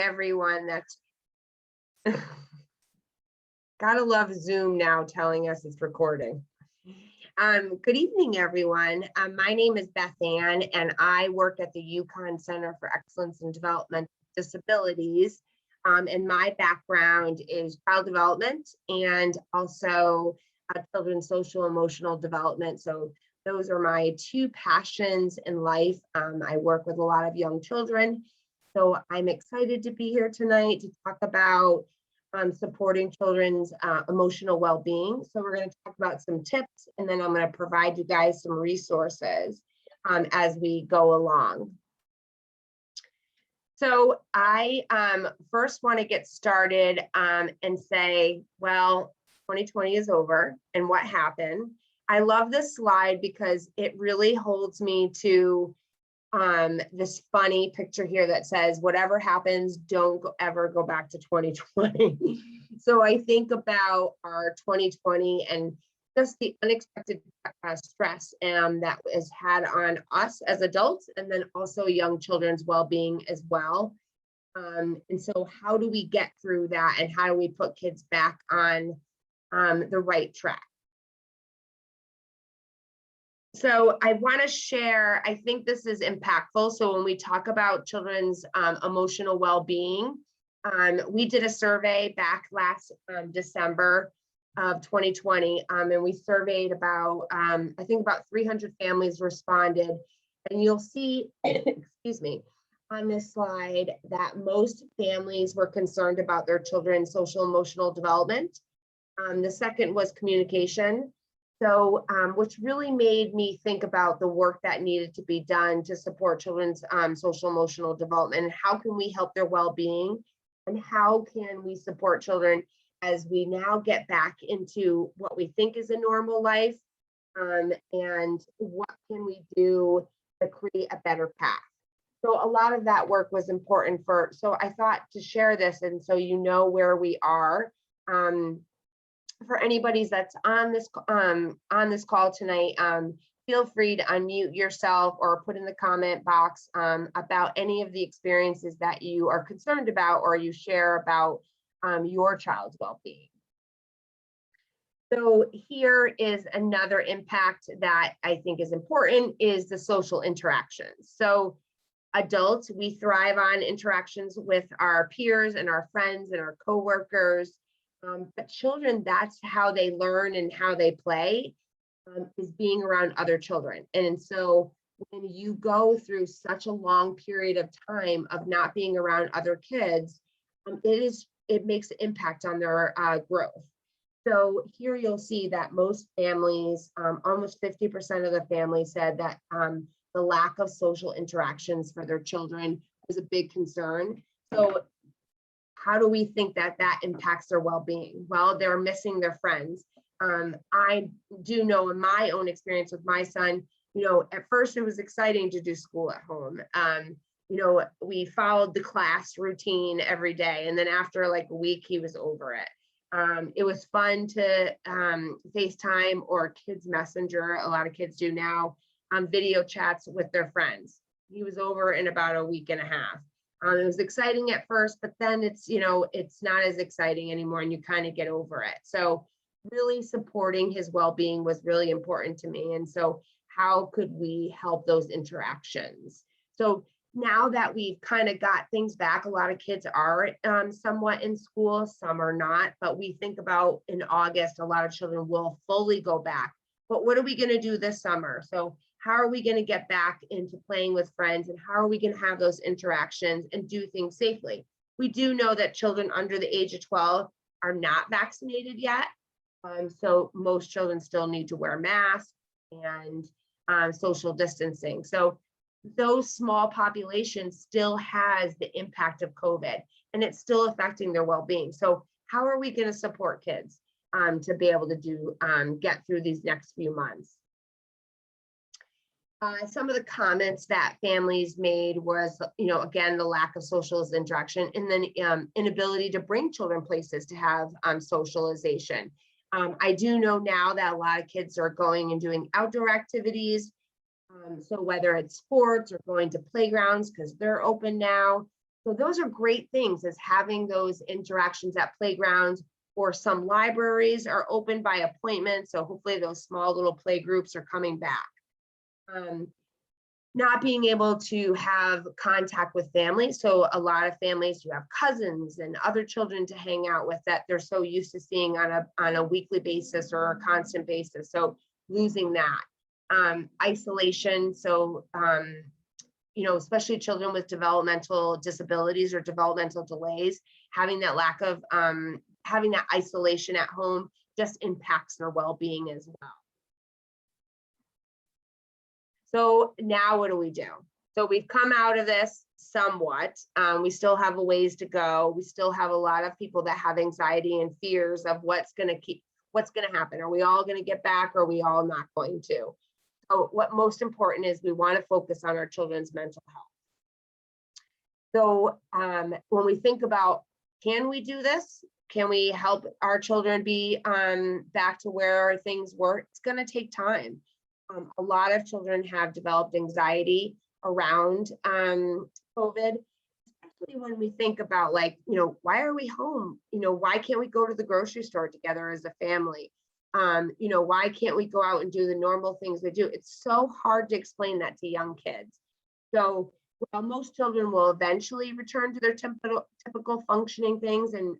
everyone. That's gotta love Zoom now telling us it's recording. Good evening, everyone. My name is Bethann, and I work at the UCONN Center for Excellence in Developmental Disabilities. And my background is child development and also children's social emotional development. So those are my two passions in life. I work with a lot of young children. So I'm excited to be here tonight to talk about supporting children's emotional well-being. So we're going to talk about some tips, and then I'm going to provide you guys some resources as we go along. So I first want to get started and say, well, 2020 is over, and what happened? I love this slide because it really holds me to this funny picture here that says, whatever happens, don't ever go back to 2020. So I think about our 2020 and just the unexpected stress that is had on us as adults, and then also young children's well-being as well. And so how do we get through that, and how do we put kids back on the right track? So I want to share, I think this is impactful. So when we talk about children's emotional well-being, we did a survey back last December of 2020, and we surveyed about, I think about 300 families responded. And you'll see, excuse me, on this slide that most families were concerned about their children's social emotional development. The second was communication. So, which really made me think about the work that needed to be done to support children's social emotional development, and how can we help their well-being, and how can we support children as we now get back into what we think is a normal life, and what can we do to create a better path. So a lot of that work was important so I thought to share this, and so you know where we are. For anybody that's on this call tonight, feel free to unmute yourself or put in the comment box about any of the experiences that you are concerned about or you share about your child's well-being. So here is another impact that I think is important, is the social interactions. So adults, we thrive on interactions with our peers and our friends and our coworkers. But children, that's how they learn and how they play, is being around other children. And so when you go through such a long period of time of not being around other kids, it makes an impact on their growth. So here you'll see that most families, almost 50% of the families said that the lack of social interactions for their children was a big concern. So how do we think that impacts their well-being? Well, they're missing their friends. I do know in my own experience with my son, at first it was exciting to do school at home. We followed the class routine every day. And then after like a week, he was over it. It was fun to FaceTime or Kids Messenger. A lot of kids do now, video chats with their friends. He was over in about a week and a half. It was exciting at first, but then it's not as exciting anymore, and you kind of get over it. So really supporting his well-being was really important to me. And so how could we help those interactions? So now that we've kind of got things back, a lot of kids are somewhat in school, some are not, but we think about in August, a lot of children will fully go back. But what are we going to do this summer? So how are we going to get back into playing with friends, and how are we going to have those interactions and do things safely? We do know that children under the age of 12 are not vaccinated yet. So most children still need to wear masks and social distancing. So those small populations still has the impact of COVID, and it's still affecting their well-being. So how are we going to support kids to be able to get through these next few months? Some of the comments that families made was, again, the lack of social interaction, and then inability to bring children places to have socialization. I do know now that a lot of kids are going and doing outdoor activities. So whether it's sports or going to playgrounds, because they're open now. So those are great things, is having those interactions at playgrounds, or some libraries are open by appointment. So hopefully those small little play groups are coming back. Not being able to have contact with families. So a lot of families, you have cousins and other children to hang out with that they're so used to seeing on a weekly basis or a constant basis. So losing that. Isolation. So, you know, especially children with developmental disabilities or developmental delays, having that lack of, having that isolation at home just impacts their well-being as well. So now what do we do? So we've come out of this somewhat. We still have a ways to go. We still have a lot of people that have anxiety and fears of what's going to happen. Are we all going to get back, or are we all not going to? So what most important is, we want to focus on our children's mental health. So when we think about, can we do this? Can we help our children be back to where things were? It's going to take time. A lot of children have developed anxiety around COVID, especially when we think about, like, you know, why are we home? You know, why can't we go to the grocery store together as a family? You know, why can't we go out and do the normal things we do? It's so hard to explain that to young kids. So while most children will eventually return to their typical functioning things and,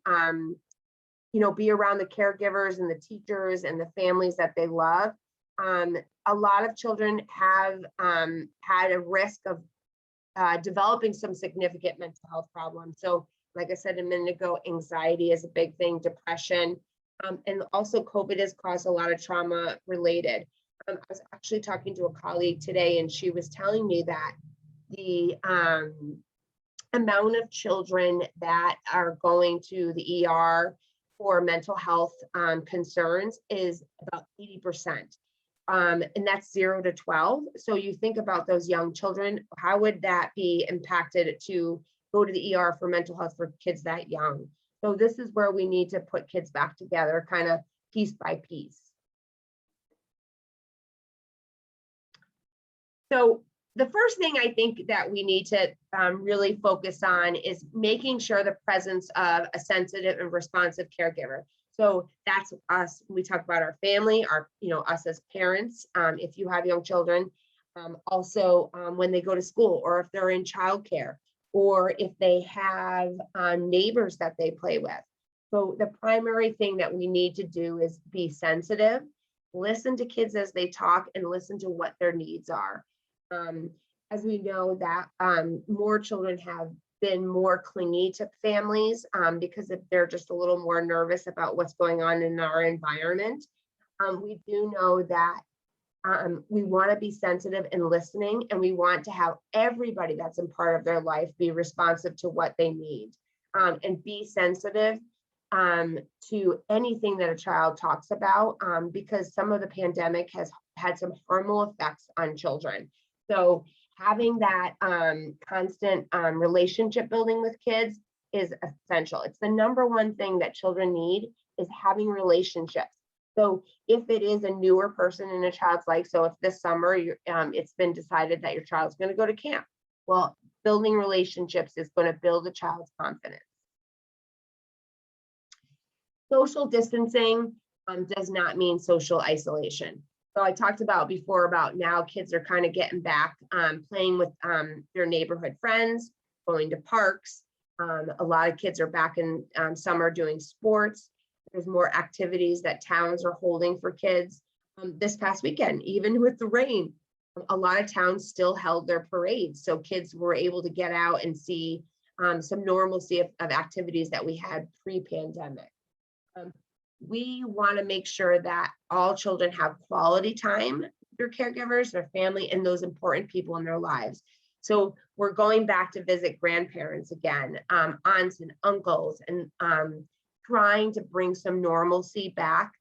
you know, be around the caregivers and the teachers and the families that they love, a lot of children have had a risk of developing some significant mental health problems. So like I said a minute ago, anxiety is a big thing, depression, and also COVID has caused a lot of trauma related. I was actually talking to a colleague today, and she was telling me that the amount of children that are going to the ER for mental health concerns is about 80%. And that's 0 to 12. So you think about those young children, how would that be impacted to go to the ER for mental health for kids that young? So this is where we need to put kids back together, kind of piece by piece. So the first thing I think that we need to really focus on is making sure the presence of a sensitive and responsive caregiver. So that's us. We talk about our family, us as parents, if you have young children, also when they go to school, or if they're in childcare, or if they have neighbors that they play with. So the primary thing that we need to do is be sensitive, listen to kids as they talk, and listen to what their needs are. As we know that more children have been more clingy to families because they're just a little more nervous about what's going on in our environment. We do know that we want to be sensitive and listening, and we want to have everybody that's in part of their life be responsive to what they need, and be sensitive to anything that a child talks about, because some of the pandemic has had some harmful effects on children. So having that constant relationship building with kids is essential. It's the number one thing that children need, is having relationships. So if it is a newer person in a child's life, so if this summer it's been decided that your child's going to go to camp, well, building relationships is going to build a child's confidence. Social distancing does not mean social isolation. So I talked about before about now kids are kind of getting back, playing with their neighborhood friends, going to parks. A lot of kids are back in summer doing sports. There's more activities that towns are holding for kids. This past weekend, even with the rain, a lot of towns still held their parades. So kids were able to get out and see some normalcy of activities that we had pre-pandemic. We want to make sure that all children have quality time with their caregivers, their family, and those important people in their lives. So we're going back to visit grandparents again, aunts and uncles, and trying to bring some normalcy back,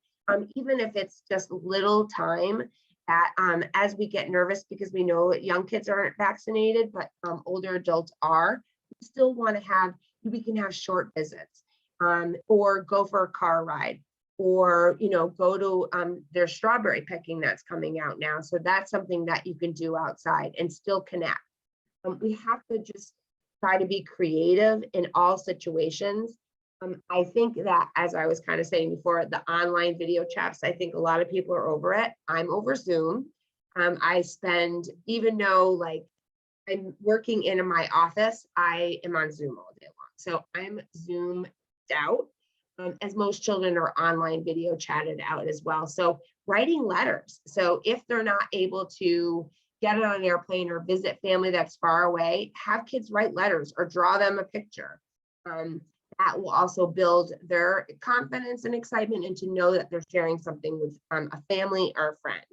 even if it's just little time that as we get nervous, because we know young kids aren't vaccinated, but older adults are, we still want to have, we can have short visits, or go for a car ride, or go to there's strawberry picking that's coming out now. So that's something that you can do outside and still connect. We have to just try to be creative in all situations. I think that, as I was kind of saying before, the online video chats, I think a lot of people are over it. I'm over Zoom. I spend, even though like I'm working in my office, I am on Zoom all day long. So I'm Zoomed out, as most children are online video chatted out as well. So writing letters. So if they're not able to get on an airplane or visit family that's far away, have kids write letters or draw them a picture. That will also build their confidence and excitement, and to know that they're sharing something with a family or a friend.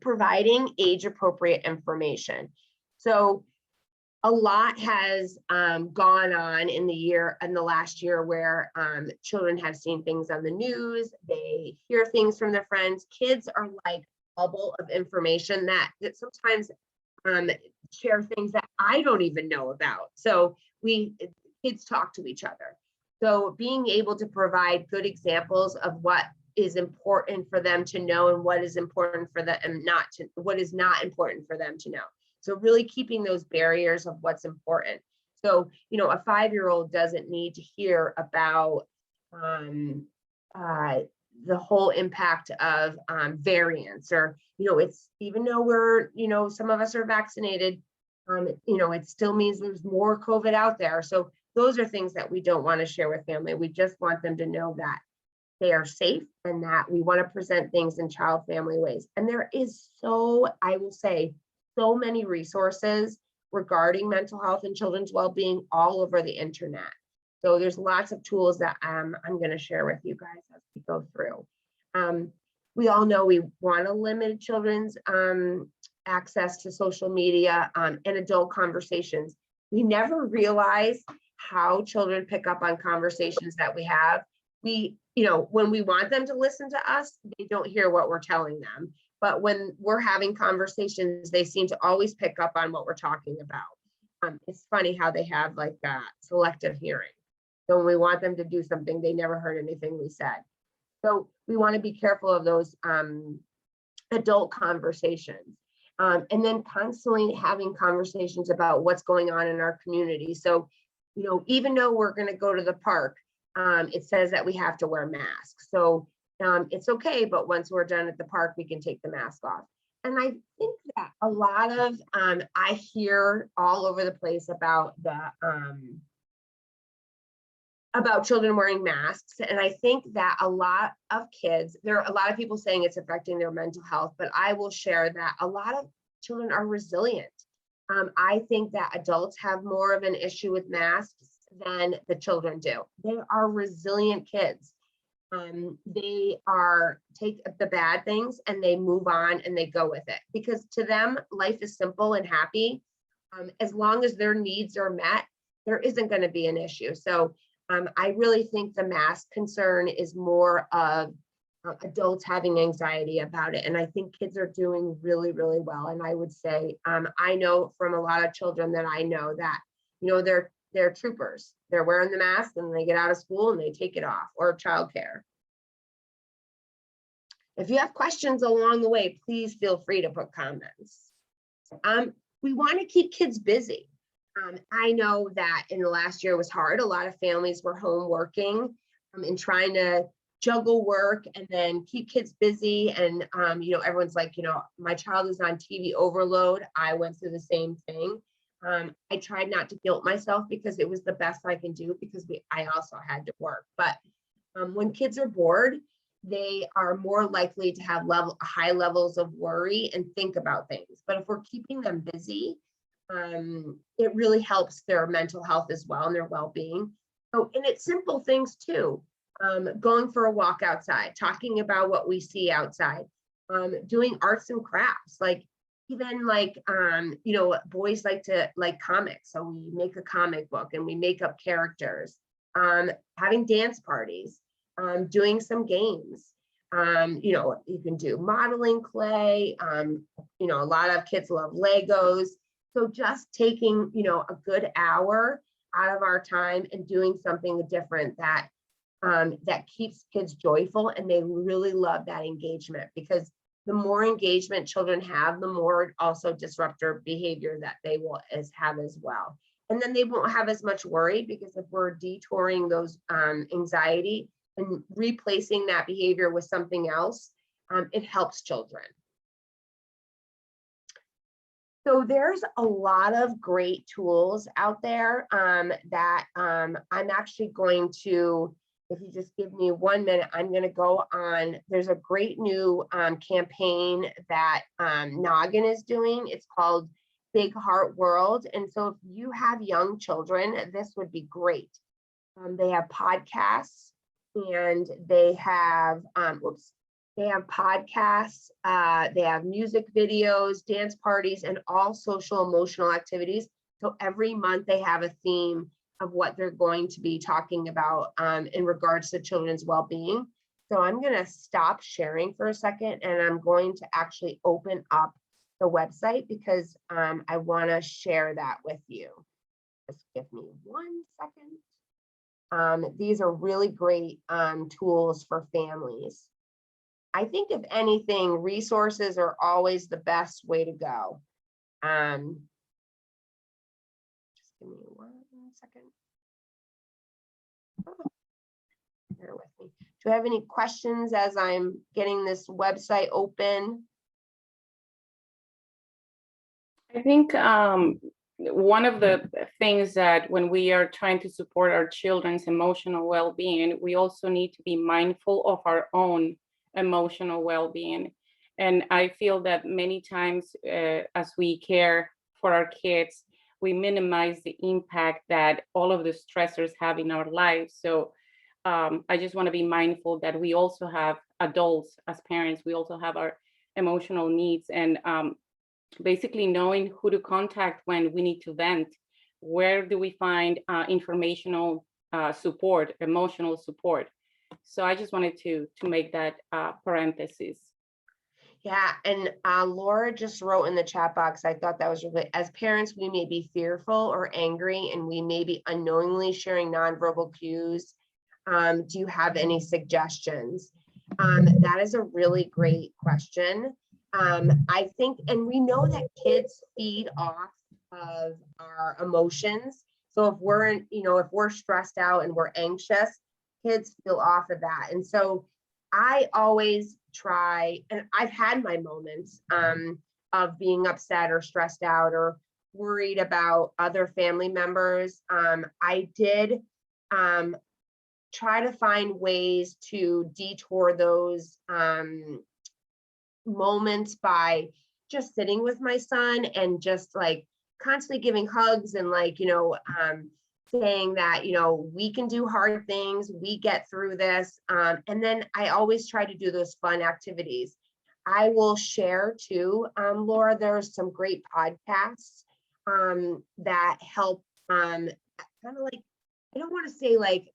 Providing age-appropriate information. So a lot has gone on in the last year where children have seen things on the news, they hear things from their friends. Kids are like a bubble of information that sometimes share things that I don't even know about. So kids talk to each other. So being able to provide good examples of what is important for them to know and what is important for them and what is not important for them to know. So really keeping those barriers of what's important. So, a 5-year-old doesn't need to hear about the whole impact of variants, or, it's, even though we're, some of us are vaccinated, it still means there's more COVID out there. So those are things that we don't want to share with family. We just want them to know that they are safe and that we want to present things in child-family ways. And there is I will say, so many resources regarding mental health and children's well-being all over the internet. So there's lots of tools that I'm going to share with you guys as we go through. We all know we want to limit children's access to social media and adult conversations. We never realize how children pick up on conversations that we have. When we want them to listen to us, they don't hear what we're telling them. But when we're having conversations, they seem to always pick up on what we're talking about. It's funny how they have like selective hearing. So when we want them to do something, they never heard anything we said. So we want to be careful of those adult conversations. And then constantly having conversations about what's going on in our community. So, even though we're going to go to the park, it says that we have to wear masks. So it's okay, but once we're done at the park, we can take the mask off. And I think that a lot of, I hear all over the place about children wearing masks. And I think that a lot of kids, there are a lot of people saying it's affecting their mental health, but I will share that a lot of children are resilient. I think that adults have more of an issue with masks than the children do. They are resilient kids. They take the bad things and they move on and they go with it, because to them, life is simple and happy. As long as their needs are met, there isn't going to be an issue. So I really think the mask concern is more of adults having anxiety about it. And I think kids are doing really, really well. And I would say, I know from a lot of children that I know that, they're troopers. They're wearing the mask and they get out of school and they take it off, or childcare. If you have questions along the way, please feel free to put comments. We want to keep kids busy. I know that in the last year was hard. A lot of families were home working and trying to juggle work and then keep kids busy. And, everyone's like, my child is on TV overload. I went through the same thing. I tried not to guilt myself because it was the best I can do, because I also had to work. But when kids are bored, they are more likely to have high levels of worry and think about things. But if we're keeping them busy, it really helps their mental health as well and their well-being. So, and it's simple things too. Going for a walk outside, talking about what we see outside, doing arts and crafts, even boys like to like comics. So we make a comic book and we make up characters, having dance parties, doing some games. You can do modeling clay. A lot of kids love Legos. So just taking, a good hour out of our time and doing something different that keeps kids joyful, and they really love that engagement, because the more engagement children have, the more also disruptor behavior that they will have as well. And then they won't have as much worry, because if we're detouring those anxiety and replacing that behavior with something else, it helps children. So there's a lot of great tools out there that I'm actually going to, if you just give me 1 minute, I'm going to go on. There's a great new campaign that Noggin is doing. It's called Big Heart World. And so if you have young children, this would be great. They have podcasts, and they have, they have podcasts, they have music videos, dance parties, and all social emotional activities. So every month they have a theme of what they're going to be talking about in regards to children's well-being. So I'm going to stop sharing for a second, and I'm going to actually open up the website, because I want to share that with you. Just give me 1 second. These are really great tools for families. I think if anything, resources are always the best way to go. Just give me 1 second. Oh, bear with me. Do you have any questions as I'm getting this website open? I think one of the things that when we are trying to support our children's emotional well-being, we also need to be mindful of our own emotional well-being. And I feel that many times as we care for our kids, we minimize the impact that all of the stressors have in our lives. So I just want to be mindful that we also have adults as parents, we also have our emotional needs, and basically knowing who to contact when we need to vent. Where do we find informational support, emotional support? So I just wanted to make that parenthesis. Yeah, and Laura just wrote in the chat box, I thought that was really, as parents, we may be fearful or angry, and we may be unknowingly sharing nonverbal cues. Do you have any suggestions? That is a really great question. I think, and we know that kids feed off of our emotions. So if we're, if we're stressed out and we're anxious, kids feel off of that. And so I always try, and I've had my moments of being upset or stressed out or worried about other family members. I did try to find ways to detour those moments by just sitting with my son and just like constantly giving hugs and like, saying that, we can do hard things, we get through this. And then I always try to do those fun activities. I will share too, Laura, there's some great podcasts that help kind of like, I don't want to say like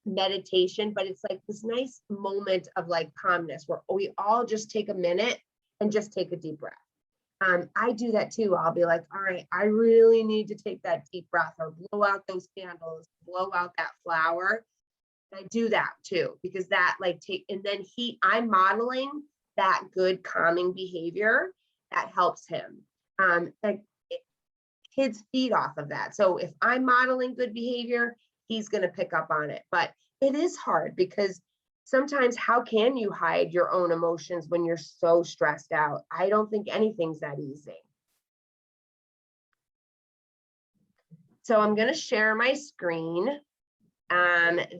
meditation, but it's like this nice moment of like calmness where we all just take a minute and just take a deep breath. I do that too. I'll be like, all right, I really need to take that deep breath or blow out those candles, blow out that flower. I do that too, because that like and then I'm modeling that good calming behavior that helps him. Kids feed off of that. So if I'm modeling good behavior, he's going to pick up on it. But it is hard because sometimes how can you hide your own emotions when you're so stressed out? I don't think anything's that easy. So I'm going to share my screen.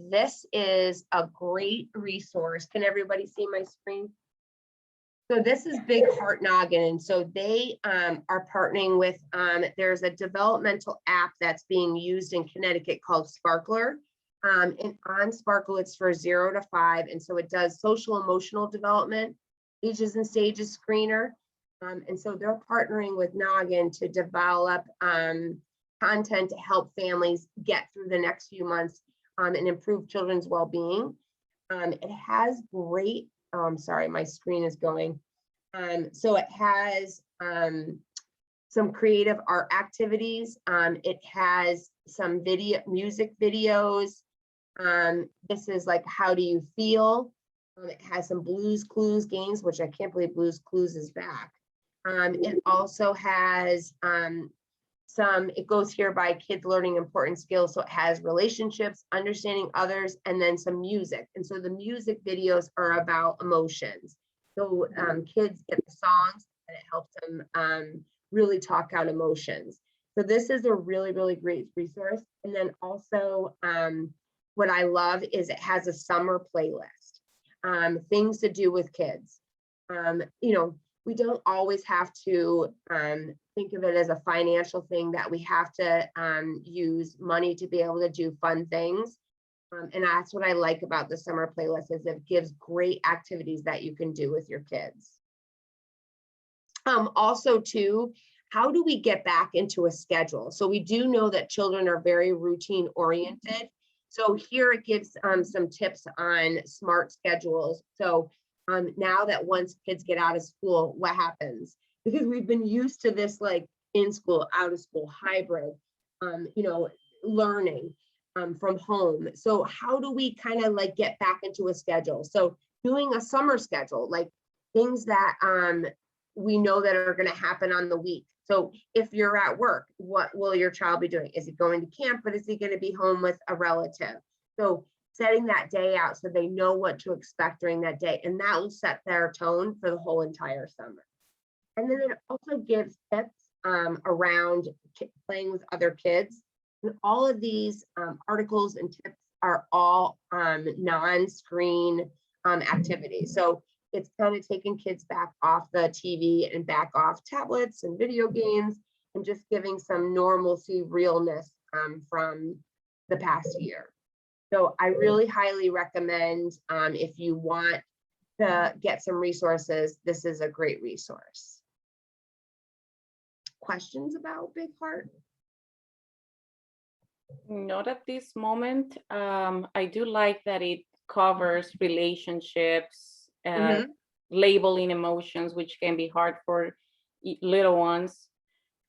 This is a great resource. Can everybody see my screen? So this is Big Heart Noggin. And so they are partnering with, there's a developmental app that's being used in Connecticut called Sparkler. And on Sparkle, it's for 0 to 5. And so it does social emotional development, ages and stages screener. And so they're partnering with Noggin to develop content to help families get through the next few months and improve children's well-being. It has great, sorry, my screen is going. So it has some creative art activities. It has some music videos. This is like, how do you feel? It has some Blues Clues games, which I can't believe Blues Clues is back. It also has it goes here by kids learning important skills. So it has relationships, understanding others, and then some music. And so the music videos are about emotions. So kids get the songs and it helps them really talk out emotions. So this is a really, really great resource. And then also what I love is it has a summer playlist, things to do with kids. You know, we don't always have to think of it as a financial thing that we have to use money to be able to do fun things. And that's what I like about the summer playlist is it gives great activities that you can do with your kids. Also too, how do we get back into a schedule? So we do know that children are very routine oriented. So here it gives some tips on smart schedules. So now that once kids get out of school, what happens? Because we've been used to this like in school, out of school, hybrid, you know, learning from home. So how do we kind of like get back into a schedule? So doing a summer schedule, like things that we know that are going to happen on the week. So if you're at work, what will your child be doing? Is he going to camp, but is he going to be home with a relative? So setting that day out so they know what to expect during that day, and that will set their tone for the whole entire summer. And then it also gives tips around playing with other kids. And all of these articles and tips are all non-screen activities. So it's kind of taking kids back off the TV and back off tablets and video games and just giving some normalcy, realness from the past year. So I really highly recommend if you want to get some resources, this is a great resource. Questions about Big Heart? Not at this moment. I do like that it covers relationships, labeling emotions, which can be hard for little ones,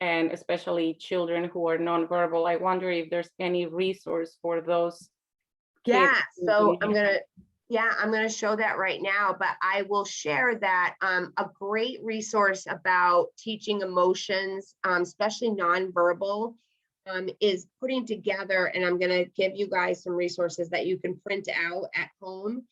and especially children who are nonverbal. I wonder if there's any resource for those kids. Yeah, so I'm gonna show that right now, but I will share that a great resource about teaching emotions, especially nonverbal, is putting together, and I'm gonna give you guys some resources that you can print out at home.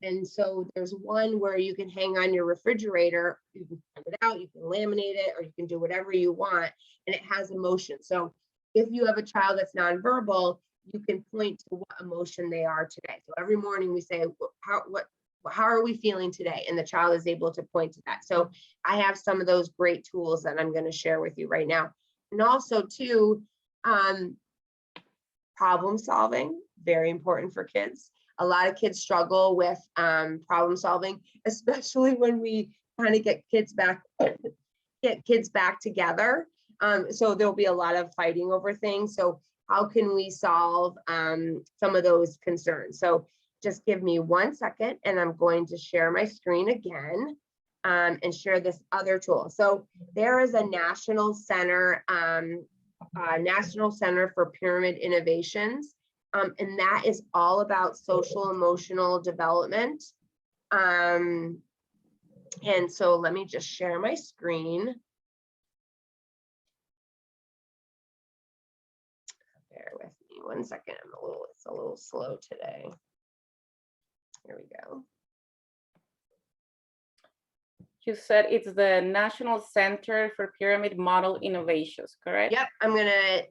And so there's one where you can hang on your refrigerator, you can print it out, you can laminate it, or you can do whatever you want, and it has emotion. So if you have a child that's nonverbal, you can point to what emotion they are today. So every morning we say, how are we feeling today? And the child is able to point to that. So I have some of those great tools that I'm going to share with you right now. And also too, problem solving, very important for kids. A lot of kids struggle with problem solving, especially when we kind of get kids back together. So there'll be a lot of fighting over things. So how can we solve some of those concerns? So just give me 1 second and I'm going to share my screen again and share this other tool. So there is a National Center for Pyramid Innovations, and that is all about social emotional development. And so let me just share my screen. Bear with me 1 second. It's a little slow today. Here we go. You said it's the National Center for Pyramid Model Innovations, correct? Yep, I'm gonna,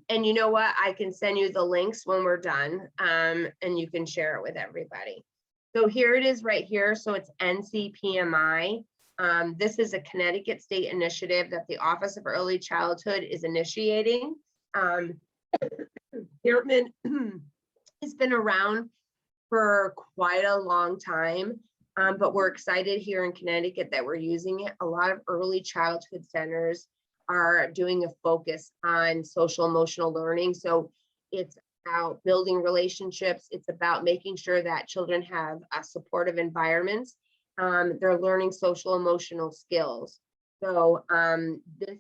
and you know what? I can send you the links when we're done, and you can share it with everybody. So here it is right here. So it's NCPMI. This is a Connecticut state initiative that the Office of Early Childhood is initiating. Pyramid has been around for quite a long time, but we're excited here in Connecticut that we're using it. A lot of early childhood centers are doing a focus on social emotional learning. So it's about building relationships. It's about making sure that children have supportive environments. They're learning social emotional skills. So this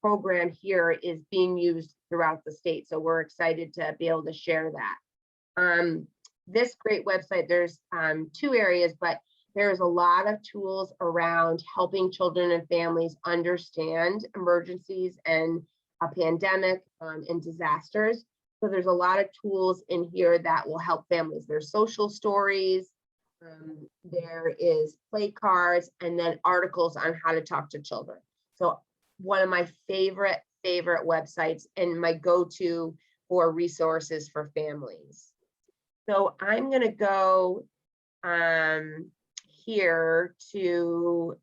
program here is being used throughout the state. So we're excited to be able to share that. this great website, there's 2 areas, but there's a lot of tools around helping children and families understand emergencies and a pandemic and disasters. So there's a lot of tools in here that will help families. There's social stories, there is play cards, and then articles on how to talk to children. So one of my favorite websites and my go-to for resources for families. So I'm going to go here to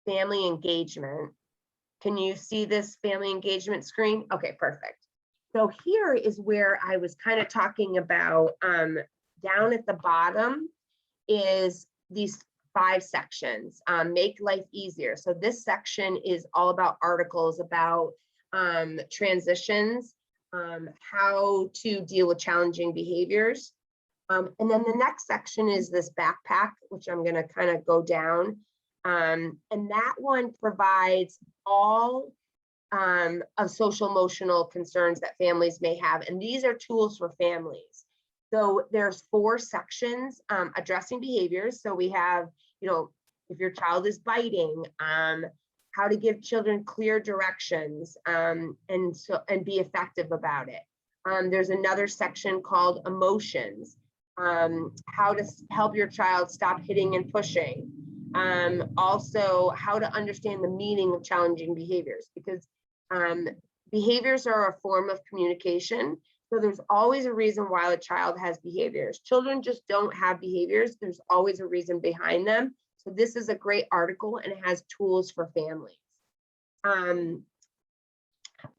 family engagement. Can you see this family engagement screen? Okay, perfect. So here is where I was kind of talking about, down at the bottom is these 5 sections, make life easier. So this section is all about articles about transitions, how to deal with challenging behaviors. And then the next section is this backpack, which I'm going to kind of go down. And that one provides all of social emotional concerns that families may have. And these are tools for families. So there's 4 sections addressing behaviors. So we have, if your child is biting, how to give children clear directions and be effective about it. There's another section called emotions, how to help your child stop hitting and pushing. Also, how to understand the meaning of challenging behaviors, because behaviors are a form of communication. So there's always a reason why a child has behaviors. Children just don't have behaviors. There's always a reason behind them. So this is a great article, and it has tools for families.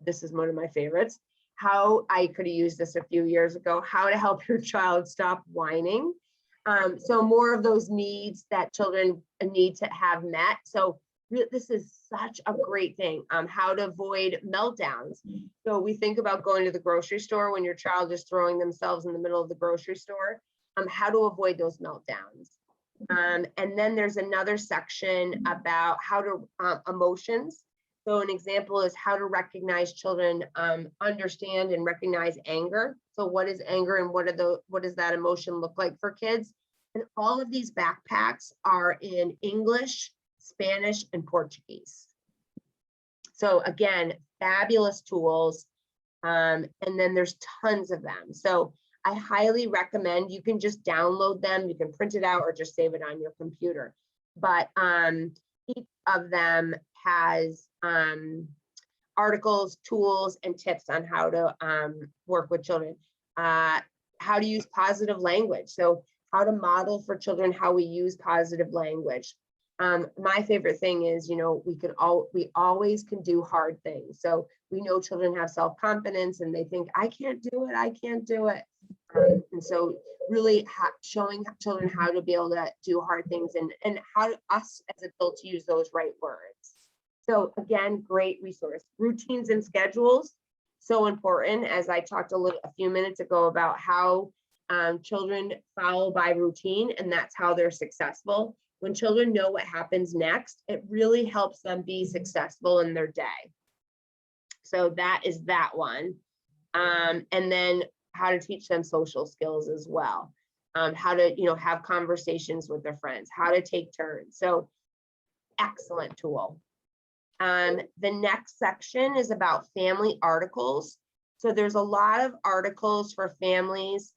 This is one of my favorites. How I could have used this a few years ago, how to help your child stop whining. So more of those needs that children need to have met. So this is such a great thing, how to avoid meltdowns. So we think about going to the grocery store when your child is throwing themselves in the middle of the grocery store, how to avoid those meltdowns. And then there's another section about how to emotions. So an example is how to recognize children, understand and recognize anger. So what is anger and what does that emotion look like for kids? And all of these backpacks are in English, Spanish, and Portuguese. So again, fabulous tools. And then there's tons of them. So I highly recommend, you can just download them, you can print it out or just save it on your computer. But each of them has articles, tools, and tips on how to work with children. How to use positive language. So how to model for children how we use positive language. My favorite thing is, we always can do hard things. So we know children have self-confidence and they think, I can't do it. And so really showing children how to be able to do hard things and how us as adults use those right words. So again, great resource. Routines and schedules, so important, as I talked a few minutes ago about how children follow by routine, and that's how they're successful. When children know what happens next, it really helps them be successful in their day. So that is that one. And then how to teach them social skills as well. How to, have conversations with their friends, how to take turns. So excellent tool. The next section is about family articles. So there's a lot of articles for families,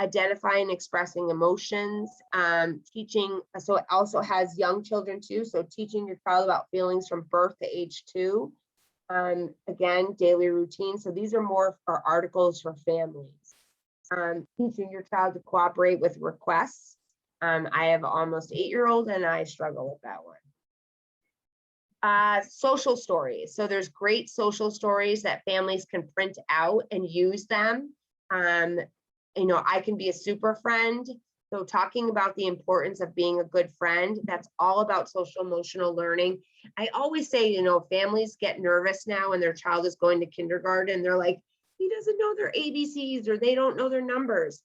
identifying and expressing emotions, teaching. So it also has young children too. So teaching your child about feelings from birth to age 2. Again, daily routine. So these are more for articles for families. Teaching your child to cooperate with requests. I have almost 8-year-old and I struggle with that one. Social stories. So there's great social stories that families can print out and use them. I can be a super friend. So talking about the importance of being a good friend, that's all about social emotional learning. I always say, families get nervous now when their child is going to kindergarten. They're like, he doesn't know their ABCs or they don't know their numbers.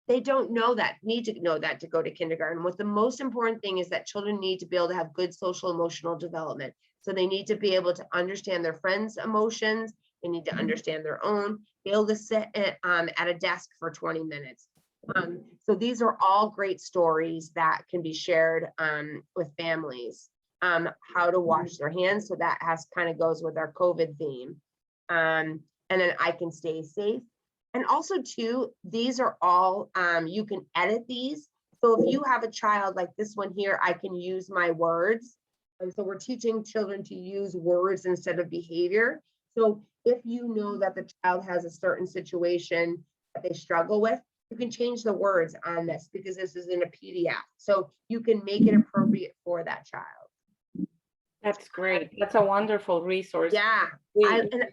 They don't need to know that to go to kindergarten. What the most important thing is that children need to be able to have good social emotional development. So they need to be able to understand their friends' emotions. They need to understand their own, be able to sit at a desk for 20 minutes. So these are all great stories that can be shared with families. How to wash their hands. So that kind of goes with our COVID theme. And then I can stay safe. And also too, these are all, you can edit these. So if you have a child like this one here, I can use my words. And so we're teaching children to use words instead of behavior. So if you know that the child has a certain situation that they struggle with, you can change the words on this because this is in a PDF. So you can make it appropriate for that child. That's great. That's a wonderful resource. Yeah,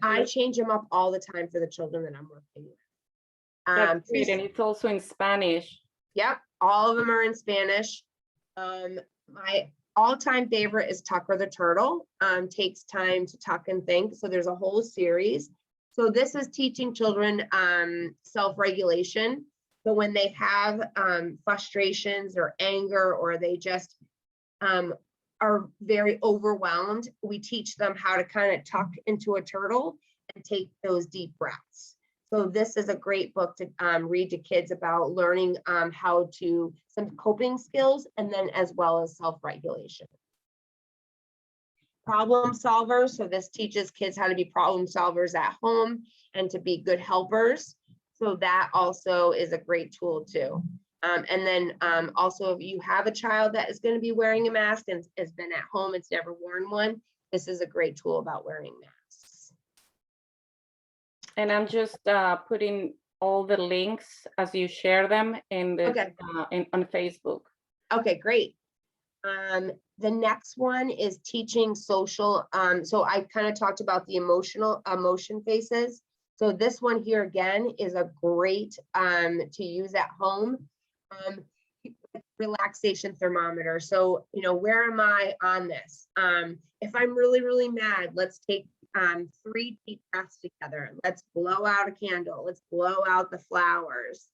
I change them up all the time for the children that I'm working with. That's great. And it's also in Spanish. Yep, all of them are in Spanish. My all-time favorite is Tucker the Turtle. Takes time to tuck and think. So there's a whole series. So this is teaching children self-regulation. So when they have frustrations or anger, or they just are very overwhelmed, we teach them how to kind of tuck into a turtle and take those deep breaths. So this is a great book to read to kids about learning how to, some coping skills, and then as well as self-regulation. Problem solvers. So this teaches kids how to be problem solvers at home and to be good helpers. So that also is a great tool too. And then also, if you have a child that is going to be wearing a mask and has been at home, it's never worn one, this is a great tool about wearing masks. And I'm just putting all the links as you share them in the on Facebook. Okay, great. The next one is teaching social. So I kind of talked about the emotion faces. So this one here again is a great to use at home. Relaxation thermometer. So, you know, where am I on this? If I'm really, really mad, let's take 3 deep breaths together. Let's blow out a candle. Let's blow out the flowers.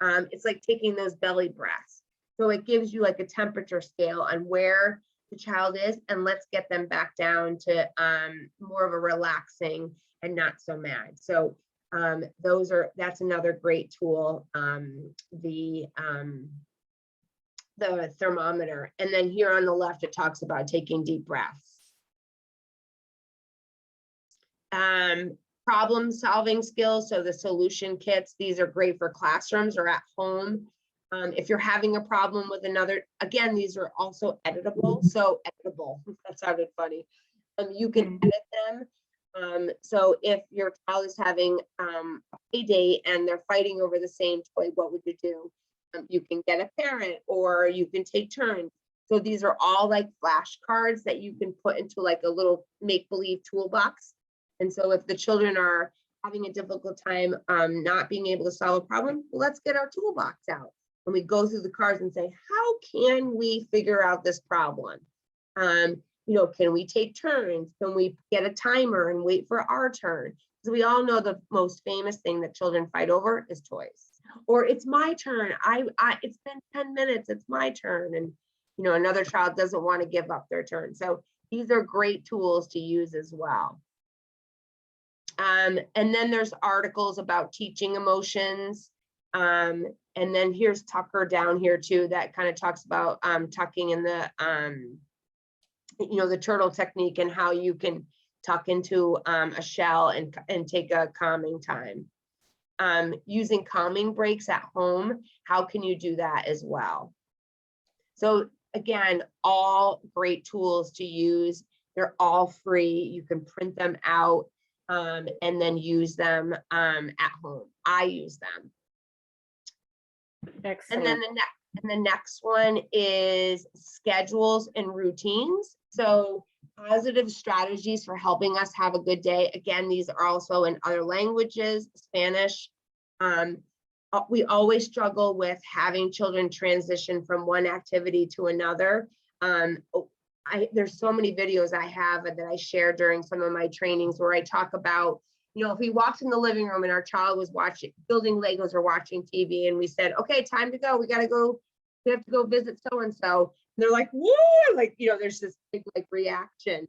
It's like taking those belly breaths. So it gives you like a temperature scale on where the child is, and let's get them back down to more of a relaxing and not so mad. So that's another great tool, the thermometer. And then here on the left, it talks about taking deep breaths. Problem solving skills. So the solution kits, these are great for classrooms or at home. If you're having a problem with another, again, these are also editable. So editable, that sounded funny. You can edit them. So if your child is having a play date and they're fighting over the same toy, what would you do? You can get a parent, or you can take turns. So these are all like flashcards that you can put into like a little make-believe toolbox. And so if the children are having a difficult time not being able to solve a problem, well, let's get our toolbox out. And we go through the cards and say, how can we figure out this problem? You know, can we take turns? Can we get a timer and wait for our turn? Because we all know the most famous thing that children fight over is toys. Or it's my turn. It's been 10 minutes. It's my turn. And, you know, another child doesn't want to give up their turn. So these are great tools to use as well. And then there's articles about teaching emotions. And then here's Tucker down here too, that kind of talks about tucking in the, you know, the turtle technique and how you can tuck into a shell and take a calming time. Using calming breaks at home, how can you do that as well? So again, all great tools to use. They're all free. You can print them out and then use them at home. I use them. Excellent. And then the next one is schedules and routines. So positive strategies for helping us have a good day. Again, these are also in other languages, Spanish. We always struggle with having children transition from one activity to another. There's so many videos I have that I share during some of my trainings where I talk about, you know, if we walked in the living room and our child was building Legos or watching TV, and we said, okay, time to go. We have to go visit so-and-so. And they're like, woo, like, you know, there's this big like reaction.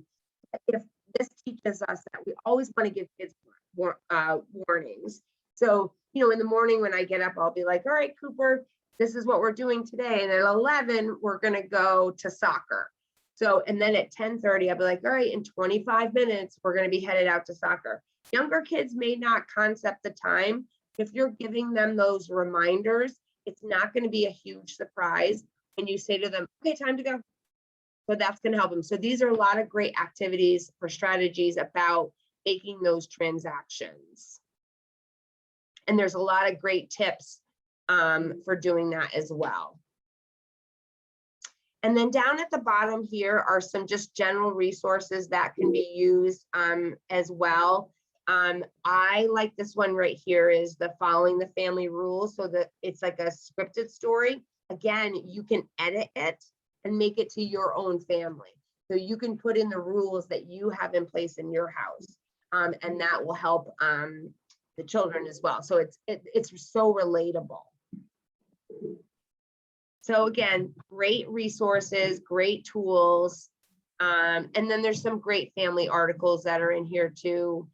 If this teaches us that we always want to give kids warnings. So, in the morning when I get up, I'll be like, all right, Cooper, this is what we're doing today. And at 11, we're going to go to soccer. So, and then at 10:30, I'll be like, all right, in 25 minutes, we're going to be headed out to soccer. Younger kids may not concept the time. If you're giving them those reminders, it's not going to be a huge surprise when you say to them, okay, time to go. So that's going to help them. So these are a lot of great activities for strategies about making those transactions. And there's a lot of great tips for doing that as well. And then down at the bottom here are some just general resources that can be used as well. I like this one right here, is the following the family rules, so that it's like a scripted story. Again, you can edit it and make it to your own family. So you can put in the rules that you have in place in your house, and that will help the children as well. So it's so relatable. So again, great resources, great tools. And then there's some great family articles that are in here too.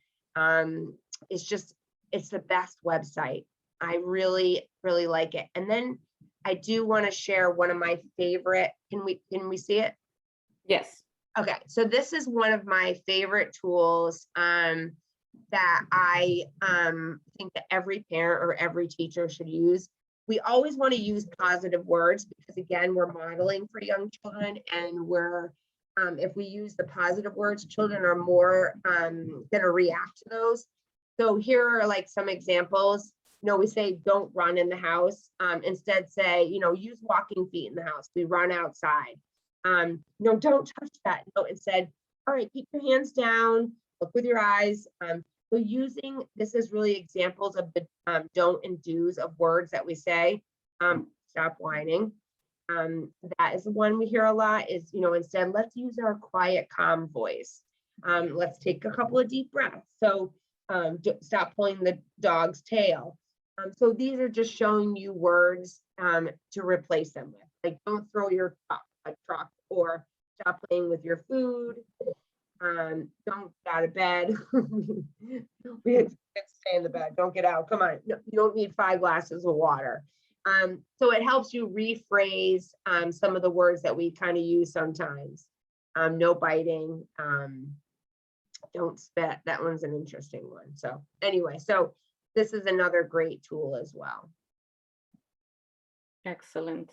It's the best website. I really, really like it. And then I do want to share one of my favorite, can we see it? Yes. Okay, so this is one of my favorite tools that I think that every parent or every teacher should use. We always want to use positive words because, again, we're modeling for young children, and if we use the positive words, children are more going to react to those. So here are like some examples. We say don't run in the house. Instead say, use walking feet in the house. We run outside. No, don't touch that. No, instead, all right, keep your hands down, look with your eyes. So this is really examples of the don't and do's of words that we say. Stop whining. That is the one we hear a lot, is, instead, let's use our quiet, calm voice. Let's take a couple of deep breaths. So stop pulling the dog's tail. So these are just showing you words to replace them with. Like, don't throw your truck, or stop playing with your food. Don't get out of bed. We have to stay in the bed. Don't get out. Come on. No, you don't need 5 glasses of water. So it helps you rephrase some of the words that we kind of use sometimes. No biting. Don't spit. That one's an interesting one. So anyway, so this is another great tool as well. Excellent.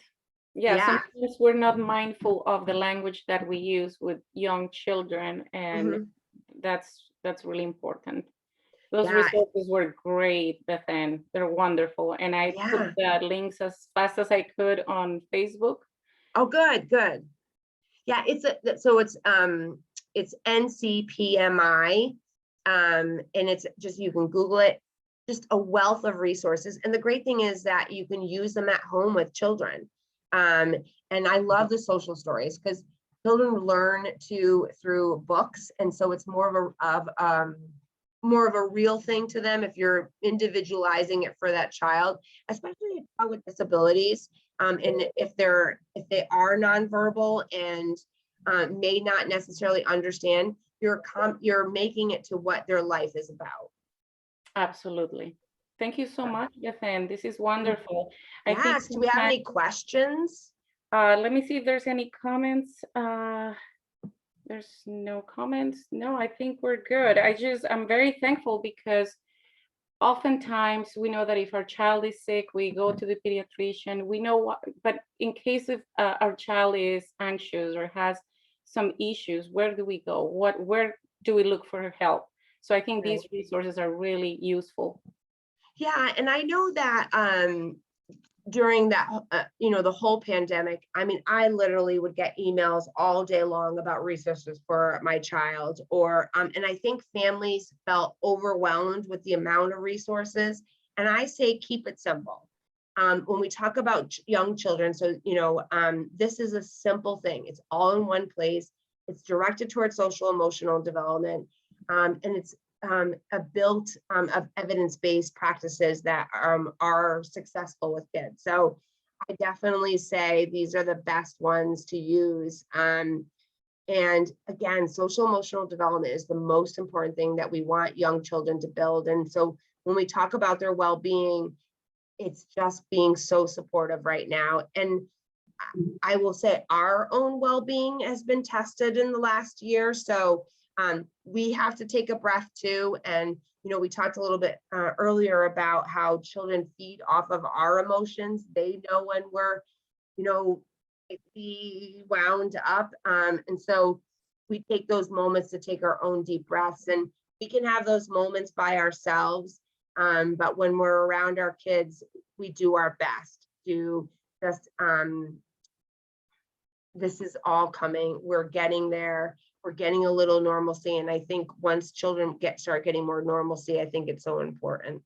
Yeah, sometimes we're not mindful of the language that we use with young children, and that's really important. Those resources were great, Bethann. They're wonderful, and I put the links as fast as I could on Facebook. Oh, good. Yeah, it's NCPMI, and it's just, you can Google it. Just a wealth of resources, and the great thing is that you can use them at home with children. And I love the social stories because children learn through books, and so it's more of a real thing to them if you're individualizing it for that child, especially a child with disabilities. And if they are nonverbal and may not necessarily understand, you're making it to what their life is about. Absolutely. Thank you so much, Bethann. This is wonderful. Yes. Do we have any questions? Let me see if there's any comments. There's no comments. No, I think we're good. I'm very thankful because oftentimes we know that if our child is sick, we go to the pediatrician. We know what, but in case of our child is anxious or has some issues, where do we go? Where do we look for help? So I think these resources are really useful. Yeah, and I know that during that, the whole pandemic, I literally would get emails all day long about resources for my child, and I think families felt overwhelmed with the amount of resources. And I say, keep it simple. When we talk about young children, so, this is a simple thing. It's all in one place. It's directed towards social emotional development. And it's built of evidence-based practices that are successful with kids. So I definitely say these are the best ones to use. And again, social emotional development is the most important thing that we want young children to build. And so when we talk about their well-being, it's just being so supportive right now. And I will say our own well-being has been tested in the last year. So we have to take a breath too. And, we talked a little bit earlier about how children feed off of our emotions. They know when we're, wound up. And so we take those moments to take our own deep breaths, and we can have those moments by ourselves. But when we're around our kids, we do our best to just, this is all coming. We're getting there. We're getting a little normalcy. And I think once children start getting more normalcy, I think it's so important.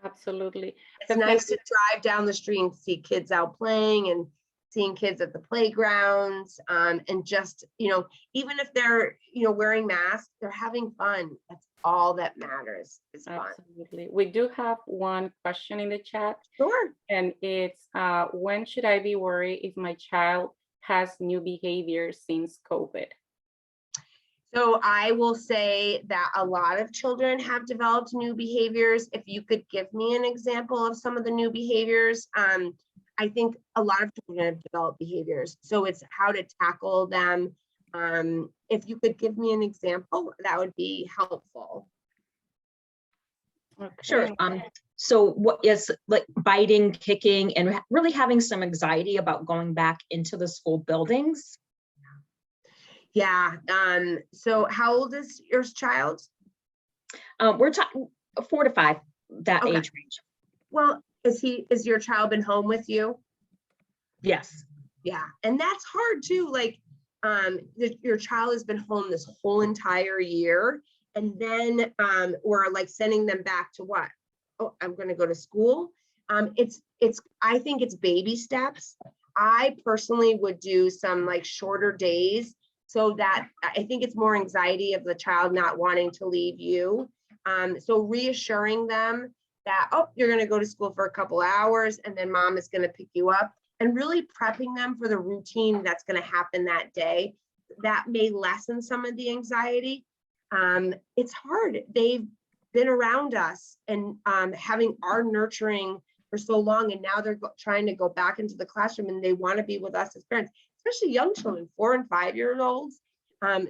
Absolutely. It's nice to drive down the street and see kids out playing and seeing kids at the playgrounds. And just, even if they're, wearing masks, they're having fun. That's all that matters, is fun. Absolutely. We do have one question in the chat. Sure. And it's, when should I be worried if my child has new behavior since COVID? So I will say that a lot of children have developed new behaviors. If you could give me an example of some of the new behaviors, I think a lot of children have developed behaviors. So it's how to tackle them. If you could give me an example, that would be helpful. Okay. Sure. So what is like biting, kicking, and really having some anxiety about going back into the school buildings? Yeah. So how old is your child? We're talking 4 to 5, that Okay. age range. Well, is your child been home with you? Yes. Yeah. And that's hard too. Like, your child has been home this whole entire year. And then we're like sending them back to what? Oh, I'm going to go to school. I think it's baby steps. I personally would do some like shorter days, so that I think it's more anxiety of the child not wanting to leave you. So reassuring them that, oh, you're going to go to school for a couple hours and then mom is going to pick you up, and really prepping them for the routine that's going to happen that day. That may lessen some of the anxiety. It's hard. They've been around us and having our nurturing for so long, and now they're trying to go back into the classroom and they want to be with us as parents, especially young children, 4 and 5 year olds.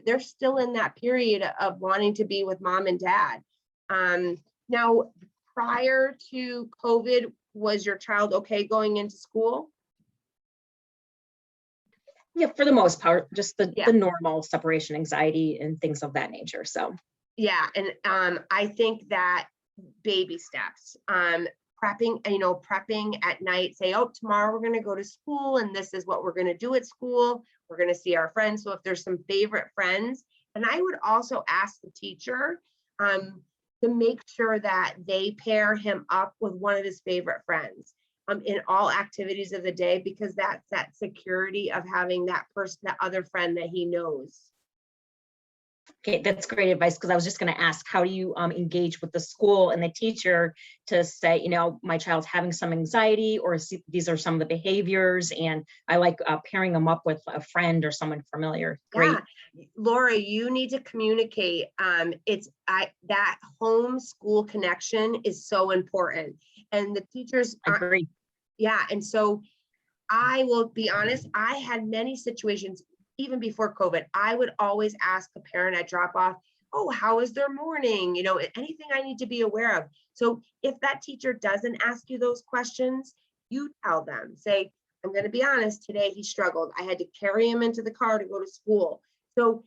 They're still in that period of wanting to be with mom and dad. Now, prior to COVID, was your child okay going into school? Yeah, for the most part, just the Yeah. normal separation anxiety and things of that nature. So Yeah, and I think that baby steps, prepping at night, say, oh, tomorrow we're going to go to school and this is what we're going to do at school. We're going to see our friends. So if there's some favorite friends, and I would also ask the teacher to make sure that they pair him up with one of his favorite friends in all activities of the day, because that's that security of having that person, that other friend that he knows. okay, that's great advice, because I was just going to ask, how do you engage with the school and the teacher to say, my child's having some anxiety, or these are some of the behaviors, and I like pairing them up with a friend or someone familiar. Great. Yeah. Laura, you need to communicate. That home school connection is so important, and the teachers Agree. Yeah, and so I will be honest, I had many situations even before COVID. I would always ask a parent at drop off, oh, how is their morning? Anything I need to be aware of. So if that teacher doesn't ask you those questions, you tell them, say, I'm going to be honest, today he struggled. I had to carry him into the car to go to school. So,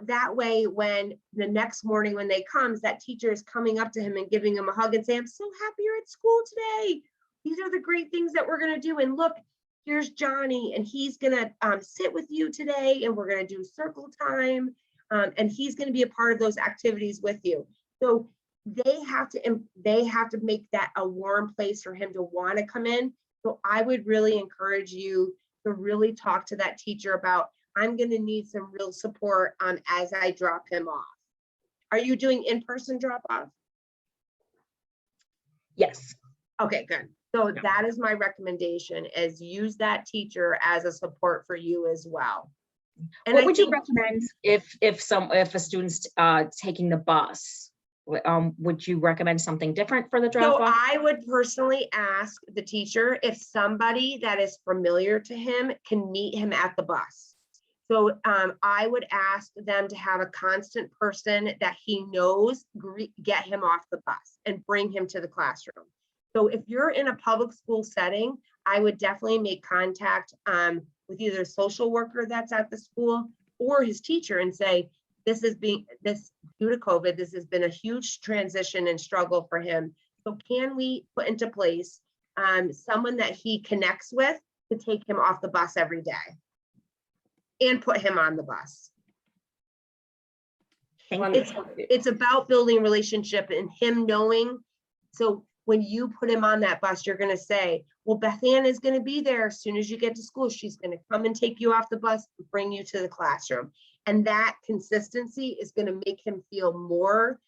that way, when the next morning when they comes, that teacher is coming up to him and giving him a hug and saying, I'm so happy you're at school today. These are the great things that we're going to do. And look, here's Johnny, and he's going to sit with you today, and we're going to do circle time. And he's going to be a part of those activities with you. So they have to make that a warm place for him to want to come in. So I would really encourage you to really talk to that teacher about, I'm going to need some real support as I drop him off. Are you doing in-person drop off? Yes. Okay, good. So Yeah. that is my recommendation, is use that teacher as a support for you as well. And What would you recommend if a student's taking the bus? Would you recommend something different for the So drop off? I would personally ask the teacher if somebody that is familiar to him can meet him at the bus. So I would ask them to have a constant person that he knows, get him off the bus and bring him to the classroom. So if you're in a public school setting, I would definitely make contact with either a social worker that's at the school or his teacher and say, this due to COVID, this has been a huge transition and struggle for him. So can we put into place someone that he connects with to take him off the bus every day and put him on the bus? It's about building a relationship and him knowing. So when you put him on that bus, you're going to say, well, Bethann is going to be there as soon as you get to school. She's going to come and take you off the bus and bring you to the classroom. And that consistency is going to make him feel more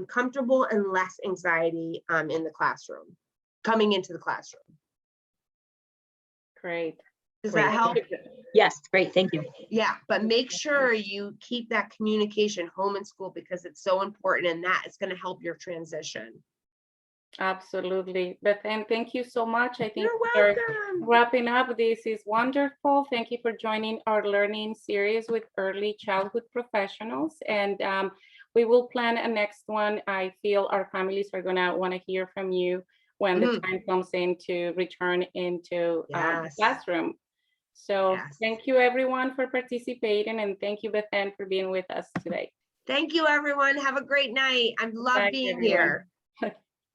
comfortable and less anxiety in the classroom, coming into the classroom. Great. Does Great. that help? Yes, great, thank you. Yeah, but make sure you keep that communication home and school because it's so important, and that is going to help your transition. Absolutely. Bethann, thank you so much. I think You're we're welcome. wrapping up. This is wonderful. Thank you for joining our learning series with early childhood professionals. And we will plan a next one. I feel our families are going to want to hear from you when the time comes in to return into the classroom. So thank you everyone for participating, and thank you, Bethann, for being with us today. Thank you, everyone. Have a great night. I love Bye, being everyone. here.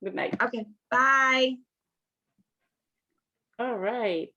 Good night. Okay, bye. All right.